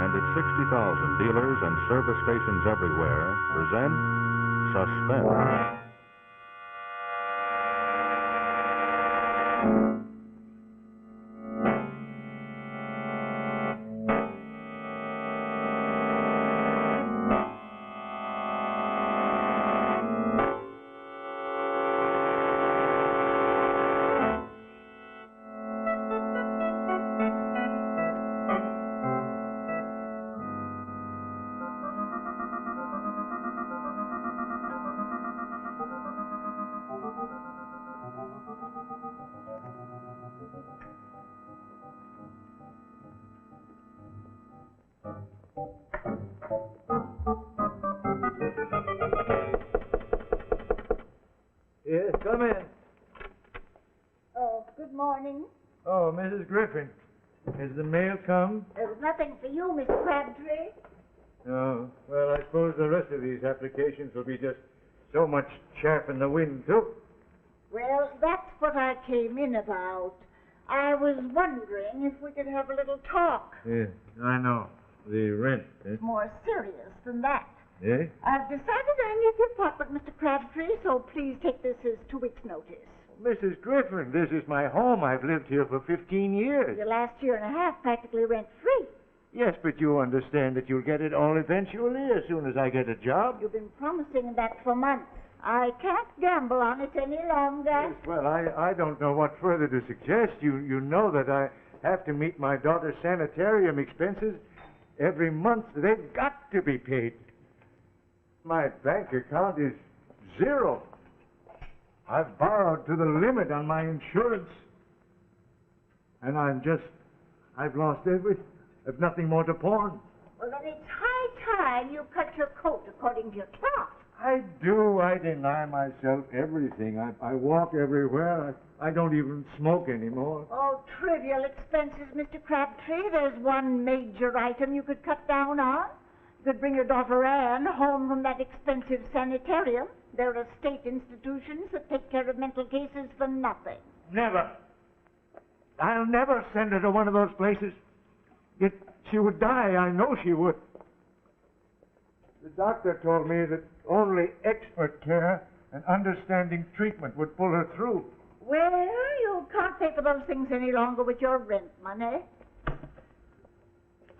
and its 60,000 dealers and service stations everywhere present Suspense. Yes, come in. Oh, good morning. Oh, Mrs. Griffin, has the mail come? There's nothing for you, Miss Crabtree. Oh, well, I suppose the rest of these applications will be just so much chaff in the wind, too. Well, that's what I came in about. I was wondering if we could have a little talk. Yeah, I know. The rent, eh? More serious than that. Eh? I've decided I need the apartment, Mr. Crabtree, so please take this as 2 weeks' notice. Mrs. Griffin, this is my home. I've lived here for 15 years. Your last year and a half practically rent-free. Yes, but you understand that you'll get it all eventually as soon as I get a job. You've been promising that for months. I can't gamble on it any longer. Yes, well, I don't know what further to suggest. You know that I have to meet my daughter's sanitarium expenses every month. They've got to be paid. My bank account is zero. I've borrowed to the limit on my insurance. And I've lost everything. I've nothing more to pawn. Well, then it's high time you cut your coat according to your cloth. I do. I deny myself everything. I walk everywhere. I don't even smoke anymore. Oh, trivial expenses, Mr. Crabtree. There's one major item you could cut down on. You could bring your daughter Anne home from that expensive sanitarium. There are state institutions that take care of mental cases for nothing. Never. I'll never send her to one of those places. She would die. I know she would. The doctor told me that only expert care and understanding treatment would pull her through. Well, you can't pay for those things any longer with your rent money.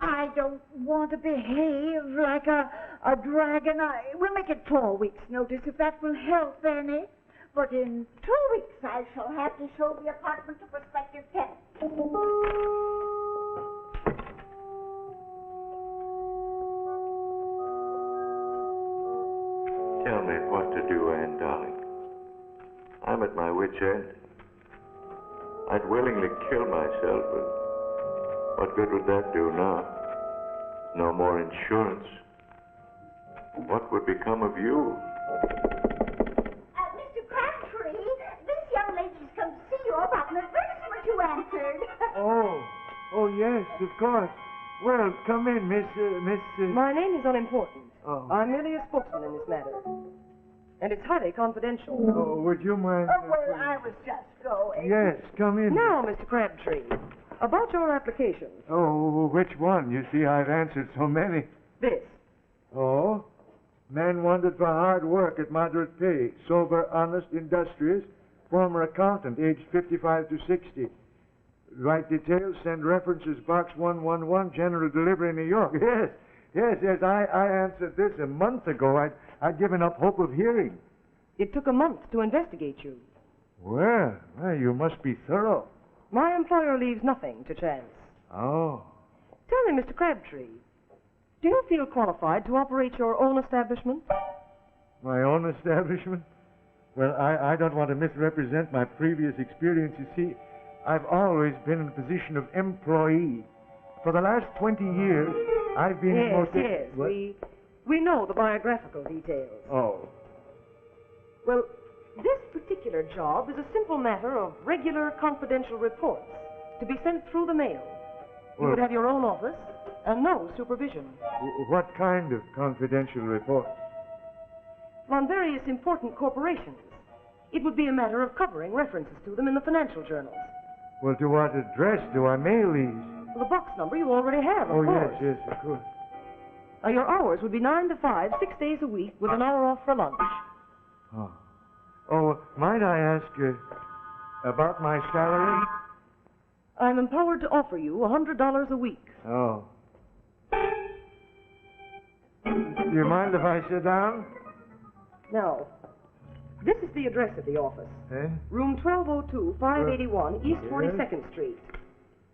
I don't want to behave like a dragon. We'll make it 4 weeks' notice if that will help any. But in 2 weeks I shall have to show the apartment to prospective tenants. Tell me what to do, Anne, darling. I'm at my wit's end. I'd willingly kill myself, but what good would that do now? No more insurance. What would become of you? Mr. Crabtree, this young lady's come to see you about an advertisement you answered. Oh, yes, of course. Well, come in, Miss... My name is unimportant. Oh. I'm merely a spokesman in this matter. And it's highly confidential. Oh, would you mind... Oh, well, I was just going. Yes, come in. Now, Mr. Crabtree, about your application. Oh, which one? You see, I've answered so many. This. Oh? Man wanted for hard work at moderate pay. Sober, honest, industrious. Former accountant, aged 55 to 60. Write details, send references, box 111, general delivery, New York. Yes, I answered this a month ago. I'd given up hope of hearing. It took a month to investigate you. Well, you must be thorough. My employer leaves nothing to chance. Oh. Tell me, Mr. Crabtree, do you feel qualified to operate your own establishment? My own establishment? Well, I don't want to misrepresent my previous experience. You see, I've always been in a position of employee. For the last 20 years, I've been... Yes. We know the biographical details. Oh. Well, this particular job is a simple matter of regular confidential reports to be sent through the mail. You would have your own office and no supervision. What kind of confidential reports? On various important corporations. It would be a matter of covering references to them in the financial journals. Well, to what address do I mail these? Well, the box number you already have, of Oh, course. yes, of course. Now, your hours would be 9 to 5, 6 days a week, with an hour off for lunch. Oh. Oh, might I ask about my salary? I'm empowered to offer you $100 a week. Oh. Do you mind if I sit down? Now, this is the address of the office. Eh? Room 1202, 581, East 42nd Street.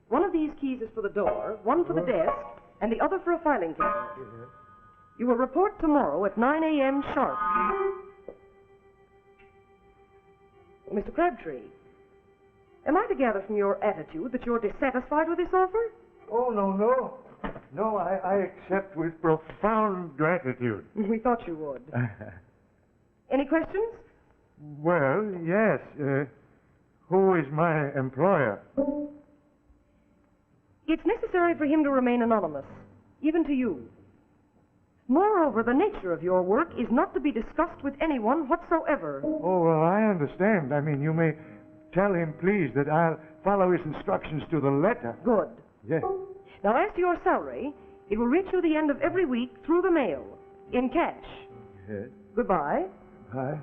One of these keys is for the door, one for the desk, and the other for a filing cabinet. You will report tomorrow at 9 a.m. sharp. Mr. Crabtree, am I to gather from your attitude that you're dissatisfied with this offer? Oh, no. No, I accept with profound gratitude. We thought you would. Any questions? Well, yes. Who is my employer? It's necessary for him to remain anonymous, even to you. Moreover, the nature of your work is not to be discussed with anyone whatsoever. Oh, well, I understand. I mean, you may tell him, please, that I'll follow his instructions to the letter. Good. Yes. Now, as to your salary, it will reach you the end of every week through the mail, in cash. Yes. Goodbye, Hi.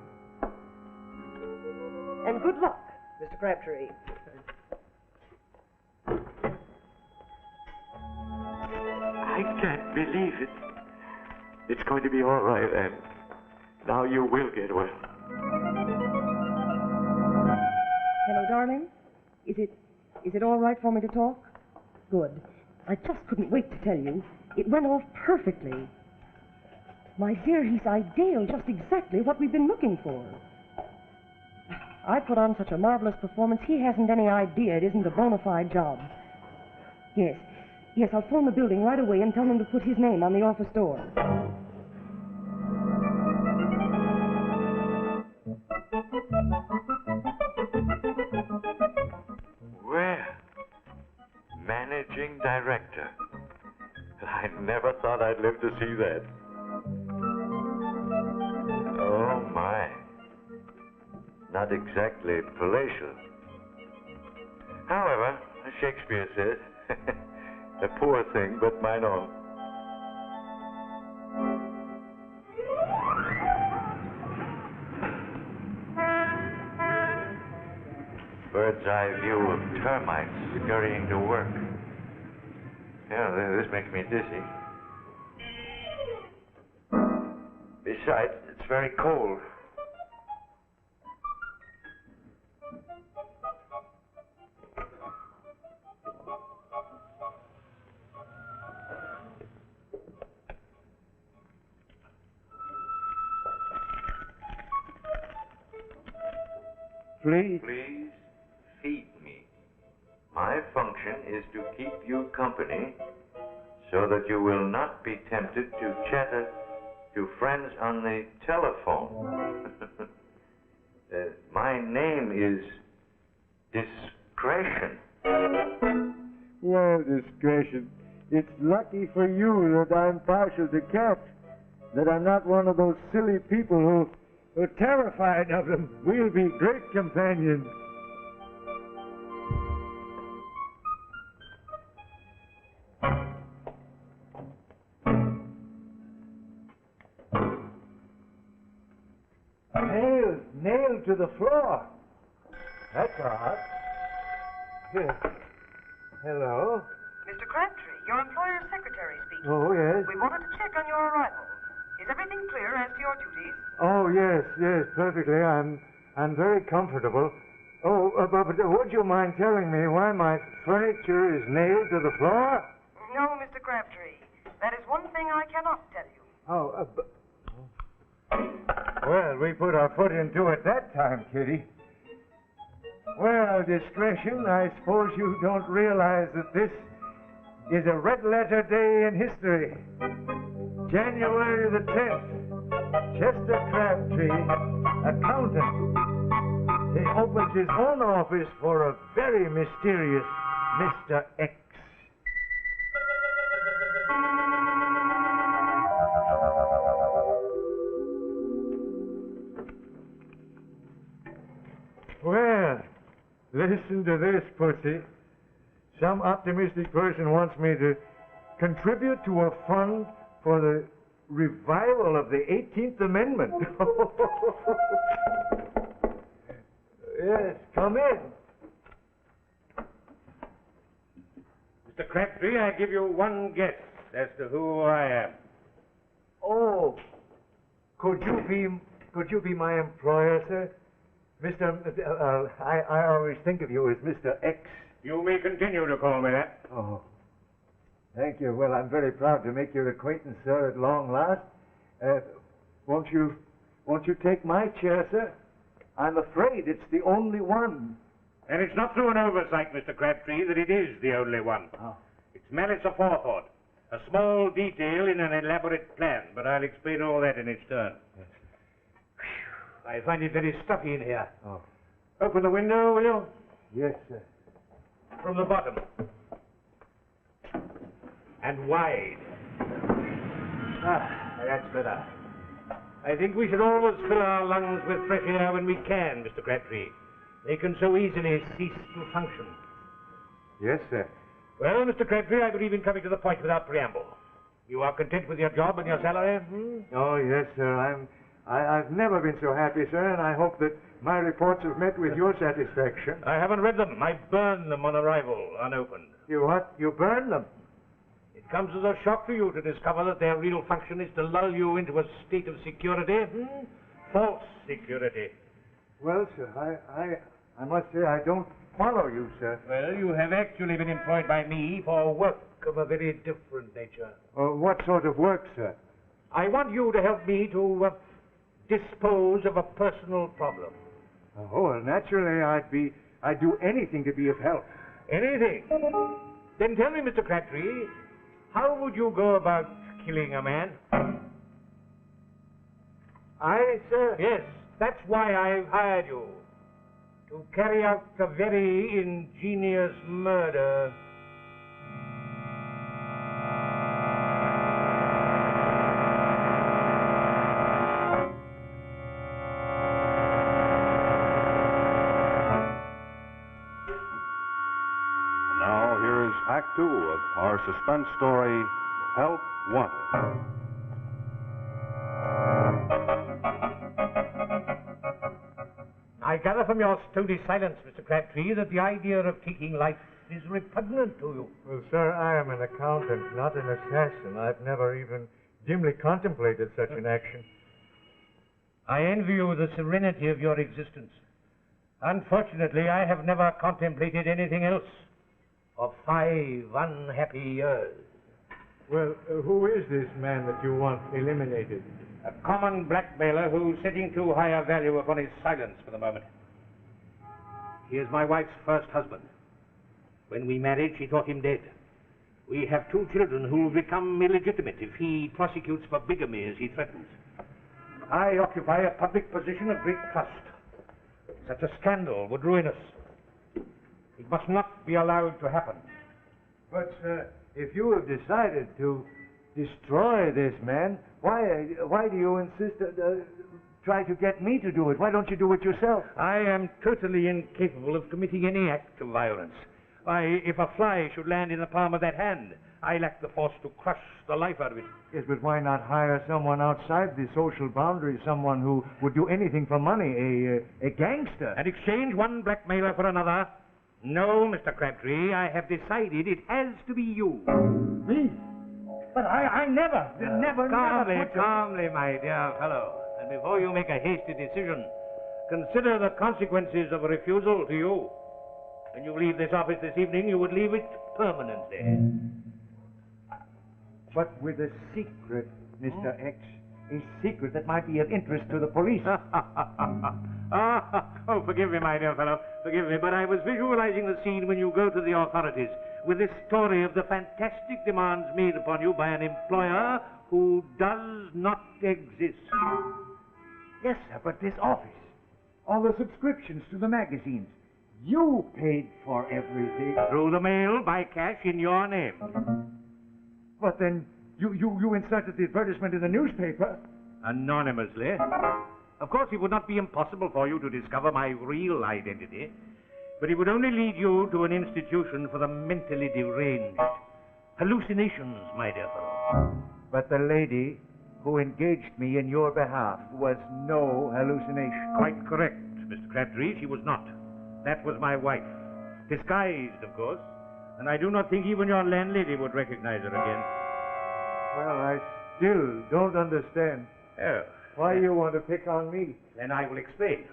and good luck, Mr. Crabtree. I can't believe it. It's going to be all right, and now you will get well. Hello, darling. Is it all right for me to talk? Good. I just couldn't wait to tell you. It went off perfectly. My dear, he's ideal, just exactly what we've been looking for. I put on such a marvelous performance, he hasn't any idea it isn't a bona fide job. Yes, I'll phone the building right away and tell them to put his name on the office door. Well, managing director. I never thought I'd live to see that. Oh, my. Not exactly palatial. However, as Shakespeare said, a poor thing, but mine own. Bird's eye view of termites scurrying to work. Yeah, this makes me dizzy. Besides, it's very cold. Please? Please feed me. My function is to keep you company so that you will not be tempted to chatter to friends on the telephone. My name is Discretion. Well, discretion. It's lucky for you that I'm partial to cats, that I'm not one of those silly people who are terrified of them. We'll be great companions. Nailed to the floor. That's odd. Yes. Hello? Mr. Crabtree, your employer's secretary speaking. Oh, yes. We wanted to check on your arrival. Is everything clear as to your duties? Oh, yes, perfectly. I'm very comfortable. Oh, but would you mind telling me why my furniture is nailed to the floor? No, Mr. Crabtree. That is one thing I cannot tell you. Oh, well, we put our foot into it that time, Kitty. Well, Discretion, I suppose you don't realize that this is a red-letter day in history. January the 10th, Chester Crabtree, accountant. He opens his own office for a very mysterious Mr. X. Well, listen to this, Pussy. Some optimistic person wants me to contribute to a fund for the revival of the 18th Amendment. Yes, come in. Mr. Crabtree, I give you one guess as to who I am. Oh, could you be my employer, sir? I always think of you as Mr. X. You may continue to call me that. Oh, thank you. Well, I'm very proud to make your acquaintance, sir, at long last. Won't you take my chair, sir? I'm afraid it's the only one. And it's not through an oversight, Mr. Crabtree, that it is the only one. Oh. It's malice aforethought, a small detail in an elaborate plan, but I'll explain all that in its turn. Yes. I find it very stuffy in here. Oh. Open the window, will you? Yes, sir. From the bottom. And wide. That's better. I think we should always fill our lungs with fresh air when we can, Mr. Crabtree. They can so easily cease to function. Yes, sir. Well, Mr. Crabtree, I believe in coming to the point without preamble. You are content with your job and your salary? Oh, yes, sir. I've never been so happy, sir, and I hope that my reports have met with your satisfaction. I haven't read them. I burned them on arrival, unopened. You what? You burned them? It comes as a shock to you to discover that their real function is to lull you into a state of security. False security. Well, sir, I must say I don't follow you, sir. Well, you have actually been employed by me for work of a very different nature. What sort of work, sir? I want you to help me to dispose of a personal problem. Oh, well, naturally, I'd do anything to be of help. Anything? Then tell me, Mr. Crabtree, how would you go about killing a man? I, sir? Yes, that's why I've hired you. To carry out a very ingenious murder. Now, here is Act Two of our suspense story, Help Wanted. I gather from your stony silence, Mr. Crabtree, that the idea of taking life is repugnant to you. Well, sir, I am an accountant, not an assassin. I've never even dimly contemplated such an action. I envy you the serenity of your existence. Unfortunately, I have never contemplated anything else for 5 unhappy years. Well, who is this man that you want eliminated? A common blackmailer who's setting too high a value upon his silence for the moment. He is my wife's first husband. When we married, she thought him dead. We have 2 children who will become illegitimate if he prosecutes for bigamy as he threatens. I occupy a public position of great trust. Such a scandal would ruin us. It must not be allowed to happen. But, sir, if you have decided to destroy this man, why do you insist try to get me to do it? Why don't you do it yourself? I am totally incapable of committing any act of violence. Why, if a fly should land in the palm of that hand, I lack the force to crush the life out of it. Yes, but why not hire someone outside the social boundaries, someone who would do anything for money, a gangster? And exchange one blackmailer for another? No, Mr. Crabtree, I have decided it has to be you. Me? But I never. Calmly, my dear fellow. And before you make a hasty decision, consider the consequences of a refusal to you. When you leave this office this evening, you would leave it permanently. But with a secret, Mr. X. A secret that might be of interest to the police. Oh, forgive me, my dear fellow. Forgive me, but I was visualizing the scene when you go to the authorities with this story of the fantastic demands made upon you by an employer who does not exist. Yes, sir, but this office, all the subscriptions to the magazines, you paid for everything. Through the mail, by cash, in your name. But then you inserted the advertisement in the newspaper. Anonymously. Of course, it would not be impossible for you to discover my real identity. but it would only lead you to an institution for the mentally deranged. Hallucinations, my dear fellow. But the lady who engaged me in your behalf was no hallucination. Quite correct, Mr. Crabtree. She was not. That was my wife. Disguised, of course. And I do not think even your landlady would recognize her again. Well, I still don't understand Oh. why you want to pick on me. Then I will explain.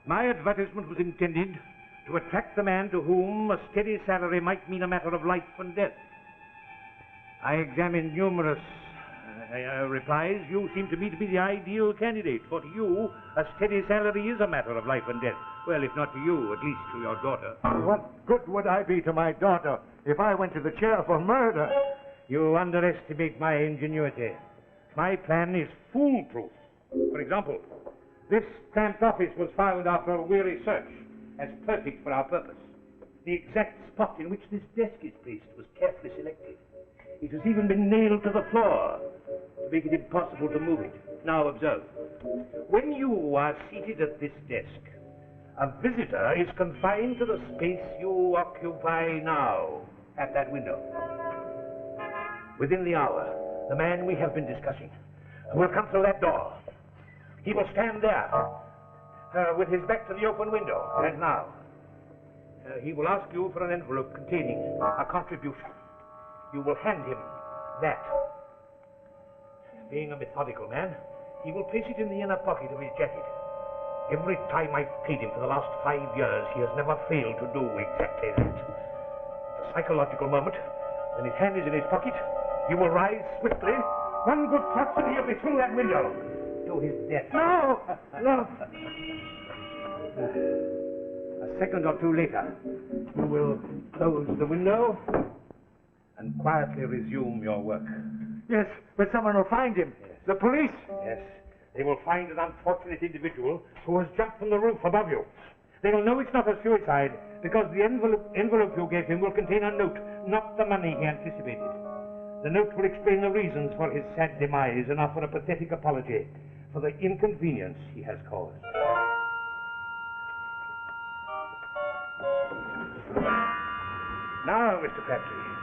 My advertisement was intended to attract the man to whom a steady salary might mean a matter of life and death. I examined numerous replies. You seem to me to be the ideal candidate, for to you, a steady salary is a matter of life and death. Well, if not to you, at least to your daughter. What good would I be to my daughter if I went to the chair for murder? You underestimate my ingenuity. My plan is foolproof. For example, this cramped office was found after a weary search as perfect for our purpose. The exact spot in which this desk is placed was carefully selected. It has even been nailed to the floor to make it impossible to move it. Now observe. When you are seated at this desk, a visitor is confined to the space you occupy now at that window. Within the hour, the man we have been discussing will come through that door. He will stand there with his back to the open window, as now. He will ask you for an envelope containing a contribution. You will hand him that. Being a methodical man, he will place it in the inner pocket of his jacket. Every time I've paid him for the last 5 years, he has never failed to do exactly that. At a psychological moment, when his hand is in his pocket, he will rise swiftly. One good thrust and he'll be through that window to his death. No! No! A second or two later, you will close the window and quietly resume your work. Yes, but someone will find him. Yes. The police. Yes, they will find an unfortunate individual who has jumped from the roof above you. They will know it's not a suicide because the envelope you gave him will contain a note, not the money he anticipated. The note will explain the reasons for his sad demise and offer a pathetic apology for the inconvenience he has caused. Now, Mr. Crabtree,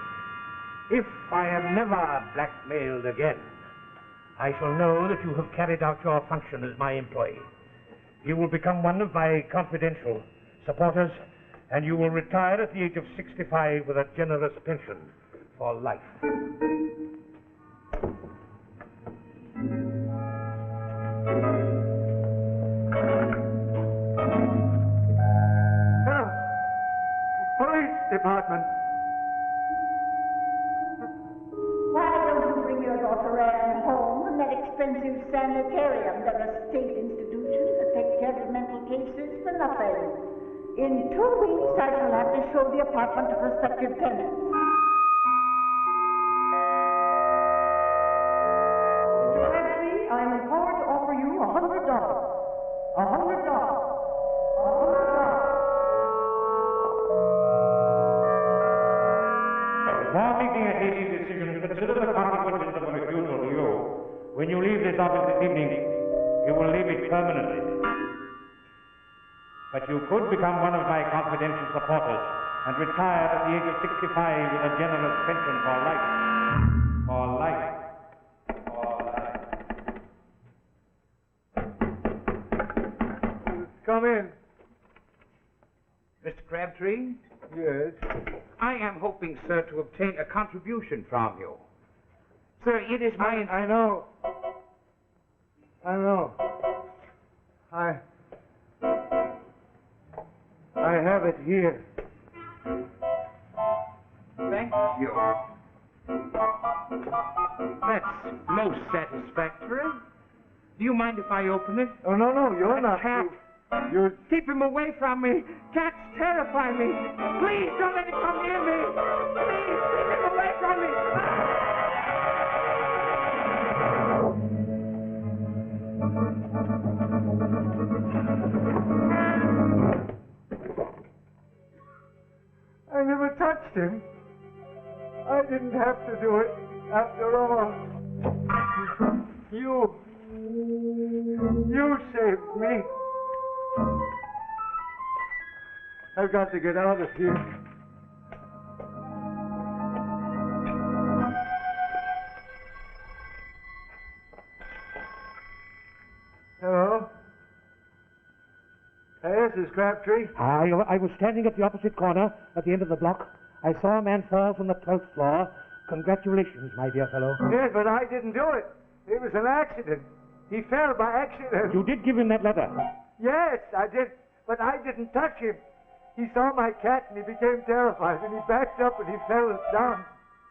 if I am never blackmailed again, I shall know that you have carried out your function as my employee. You will become one of my confidential supporters, and you will retire at the age of 65 with a generous pension for life. Police department. Why don't you bring your daughter Anne home from that expensive sanitarium? There are state institutions that take care of mental cases for nothing. In 2 weeks, I shall have to show the apartment to prospective tenants. Mr. Crabtree, I am empowered to offer you $100. $100. Before making a hasty decision, consider the consequences of a refusal to you. When you leave this office this evening, you will leave it permanently. But you could become one of my confidential supporters and retire at the age of 65 with a generous pension for life. For life. For life. Come in. Mr. Crabtree, Yes. I am hoping, sir, to obtain a contribution from you. Sir, it is my... I know. I know. I have it here. Thank you. That's most satisfactory. Do you mind if I open it? Oh, no, you're not. Cat. You're... Keep him away from me. Cats terrify me. Please don't let him come near me. Please keep him away from me. I never touched him. I didn't have to do it after all. You saved me. I've got to get out of here. Hello? Yes, this is Crabtree. I was standing at the opposite corner at the end of the block. I saw a man fall from the 12th floor. Congratulations, my dear fellow. Yes, but I didn't do it. It was an accident. He fell by accident. You did give him that letter. Yes, I did. But I didn't touch him. He saw my cat and he became terrified and he backed up and he fell down.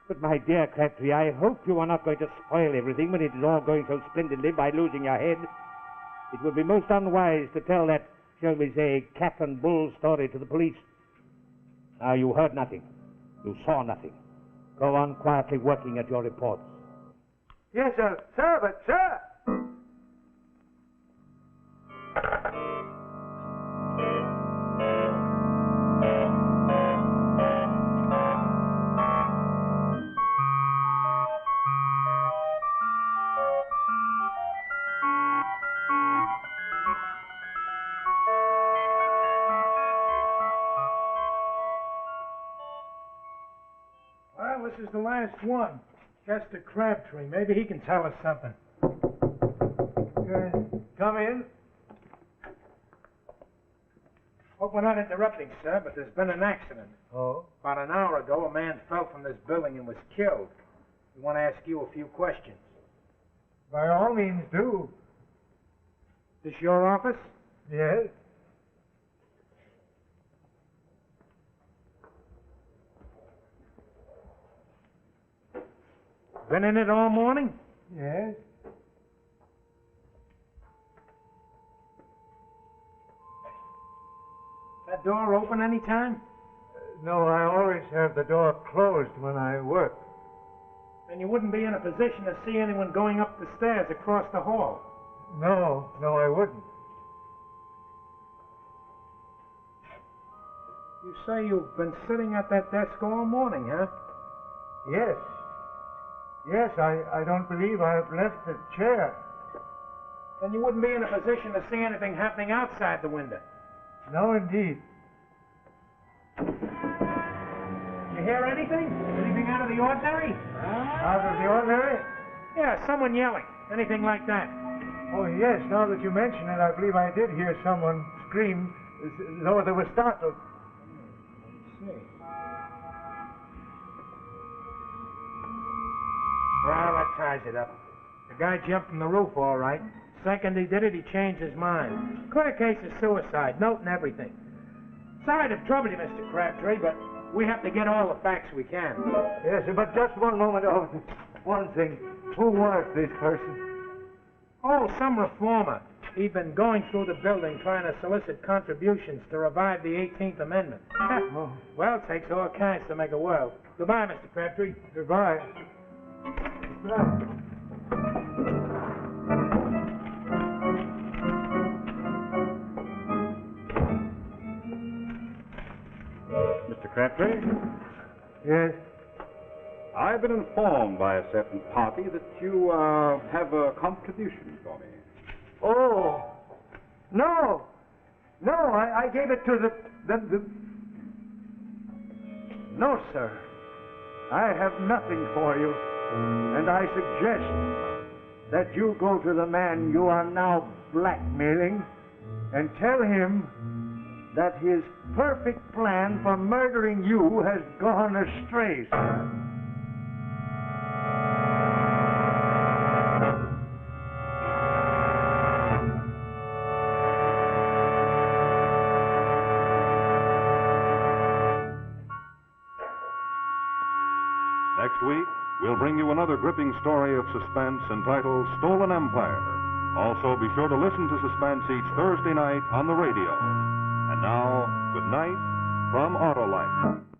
But, my dear Crabtree, I hope you are not going to spoil everything when it is all going so splendidly by losing your head. It would be most unwise to tell that, shall we say, cat and bull story to the police. Now, you heard nothing. You saw nothing. Go on quietly working at your reports. Yes, sir. Sir, but sir! Well, this is the last one. Chester Crabtree. Maybe he can tell us something. Come in. Hope we're not interrupting, sir, but there's been an accident. Oh? About an hour ago, a man fell from this building and was killed. We want to ask you a few questions. By all means, do. This your office? Yes? Been in it all morning? Yes? That door open any time? No, I always have the door closed when I work. Then you wouldn't be in a position to see anyone going up the stairs across the hall. No, I wouldn't. You say you've been sitting at that desk all morning, huh? Yes. Yes, I don't believe I've left the chair. Then you wouldn't be in a position to see anything happening outside the window. No, indeed. You hear anything? Anything out of the ordinary? Out of the ordinary? Yeah, someone yelling. Anything like that. Oh, yes, now that you mention it, I believe I did hear someone scream, though they were startled. Let's see. Well, that ties it up. The guy jumped from the roof, all right. Second he did it, he changed his mind. Clear case of suicide, note and everything. Sorry to trouble you, Mr. Crabtree, but we have to get all the facts we can. Yes, but just one moment. Oh, one thing. Who was this person? Oh, some reformer. He'd been going through the building trying to solicit contributions to revive the 18th Amendment. Oh. Well, it takes all kinds to make a world. Goodbye, Mr. Crabtree. Goodbye. Goodbye. Mr. Crabtree, Yes? I've been informed by a certain party that you have a contribution for me. Oh. No. No, I gave it to the... No, sir. I have nothing for you. And I suggest that you go to the man you are now blackmailing and tell him that his perfect plan for murdering you has gone astray, sir. Next week, we'll bring you another gripping story of suspense entitled Stolen Empire. Also, be sure to listen to Suspense each Thursday night on the radio. And now, good night from Autolite.